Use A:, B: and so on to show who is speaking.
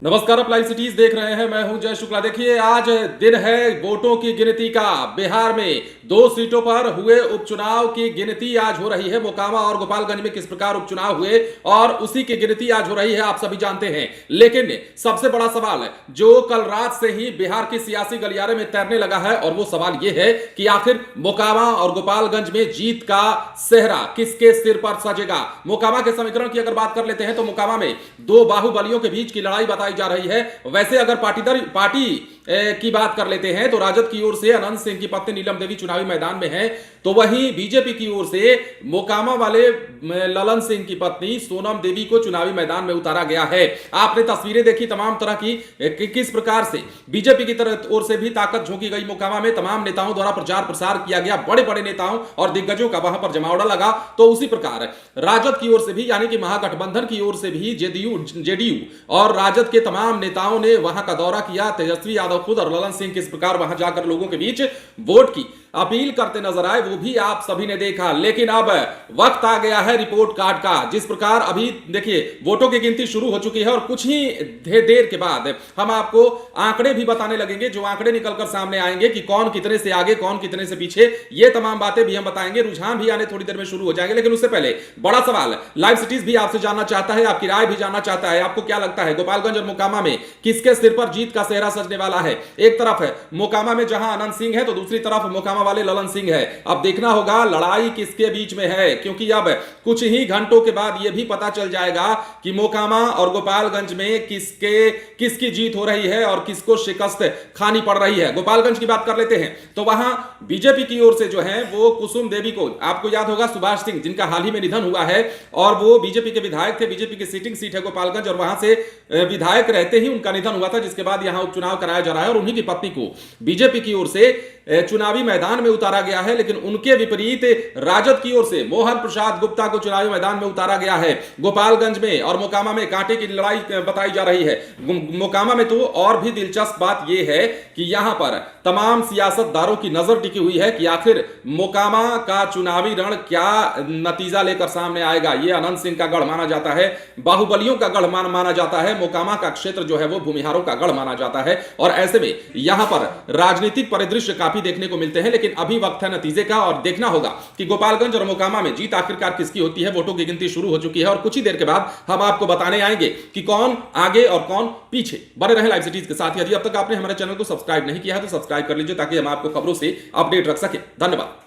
A: नमस्कार, आप live cities देख रहे हैं। मैं हूं जय शुक्ला। देखिए, आज दिन है वोटों की गिनती का। बिहार में 2 सीटों पर हुए उपचुनाव की गिनती आज हो रही है। मोकामा और गोपालगंज में किस प्रकार उपचुनाव हुए और उसी की गिनती आज हो रही है, आप सभी जानते हैं। लेकिन सबसे बड़ा सवाल जो कल रात से ही बिहार की सियासी गलियारे में तैरने लगा है, और वो सवाल यह है कि आखिर मोकामा और गोपालगंज में जीत का सेहरा किसके सिर पर सजेगा। मोकामा के समीकरण की अगर बात कर लेते हैं तो मोकामा में 2 बाहुबलियों के बीच की लड़ाई बताई जा रही है। वैसे अगर पार्टी की बात कर लेते हैं तो राजद की ओर से अनंत सिंह की पत्नी नीलम देवी चुनावी मैदान में है, तो वहीं बीजेपी की ओर से मोकामा वाले ललन सिंह की पत्नी सोनम देवी को चुनावी मैदान में उतारा गया है। आपने तस्वीरें देखी तमाम तरह की किस प्रकार से बीजेपी की तरफ ओर से भी ताकत झोंकी गई। मोकामा में तमाम नेताओं द्वारा प्रचार प्रसार किया गया, बड़े बड़े नेताओं और दिग्गजों का वहां पर जमावड़ा लगा। तो उसी प्रकार राजद की ओर से भी, यानी कि महागठबंधन की ओर से भी जेडीयू और राजद के तमाम नेताओं ने वहां का दौरा किया। तेजस्वी यादव खुद और ललन सिंह किस प्रकार वहां जाकर लोगों के बीच वोट की अपील करते नजर आए, वो भी आप सभी ने देखा। लेकिन अब वक्त आ गया है रिपोर्ट कार्ड का। जिस प्रकार अभी देखिए वोटों की गिनती शुरू हो चुकी है और कुछ ही देर के बाद हम आपको आंकड़े भी बताने लगेंगे, जो आंकड़े निकलकर सामने आएंगे कि कौन कितने से आगे, कौन कितने से पीछे, ये तमाम बातें भी हम बताएंगे। रुझान भी आने थोड़ी देर में शुरू हो जाएंगे। लेकिन उससे पहले बड़ा सवाल लाइव सिटीज भी आपसे जानना चाहता है, आपकी राय भी जानना चाहता है। आपको क्या लगता है गोपालगंज और मोकामा में किसके सिर पर जीत का सेहरा सजने वाला है? एक तरफ है मोकामा में जहां अनंत सिंह है, तो दूसरी तरफ मोकामा वाले ललन सिंह है। अब देखना होगा लड़ाई किसके बीच में है, क्योंकि अब कुछ ही घंटों के बाद यह भी पता चल जाएगा कि मोकामा और गोपालगंज में किसकी जीत हो रही है और किसको शिकस्त खानी पड़ रही है। गोपालगंज की बात कर लेते हैं तो वहां बीजेपी की ओर से जो है वो कुसुम देवी को, आपको याद होगा सुभाष सिंह जिनका हाल ही में निधन हुआ है और वो बीजेपी के विधायक थे। बीजेपी की सिटिंग सीट है गोपालगंज और वहां से विधायक रहते ही उनका निधन हुआ था, जिसके बाद यहां उपचुनाव कराया जा रहा है और उन्हीं की पत्नी को बीजेपी की ओर से चुनावी मैदान में उतारा गया है। लेकिन उनके विपरीत राजद की ओर से मोहन प्रसाद गुप्ता को चुनावी मैदान में उतारा गया है। गोपालगंज में और मोकामा में कांटे की लड़ाई बताई जा रही है। मोकामा में तो और भी दिलचस्प बात यह है कि यहां पर तमाम सियासतदारों की नजर टिकी हुई है कि आखिर मोकामा का चुनावी रण क्या नतीजा लेकर सामने आएगा। यह अनंत सिंह का गढ़ माना जाता है, बाहुबलियों का गढ़ माना जाता है। मोकामा का क्षेत्र जो है वो भूमिहारों का गढ़ माना जाता है और ऐसे में यहां पर राजनीतिक परिदृश्य काफी देखने को मिलते हैं। लेकिन अभी वक्त है नतीजे का और देखना होगा कि गोपालगंज और मोकामा में जीत आखिरकार किसकी होती है। वोटों की गिनती शुरू हो चुकी है और कुछ ही देर के बाद हम आपको बताने आएंगे कि कौन आगे और कौन पीछे। बने रहे लाइव सिटीज के साथ। यदि अब तक आपने हमारे चैनल को सब्सक्राइब नहीं किया है तो सब्सक्राइब कर लीजिए ताकि हम आपको खबरों से अपडेट रख सके। धन्यवाद।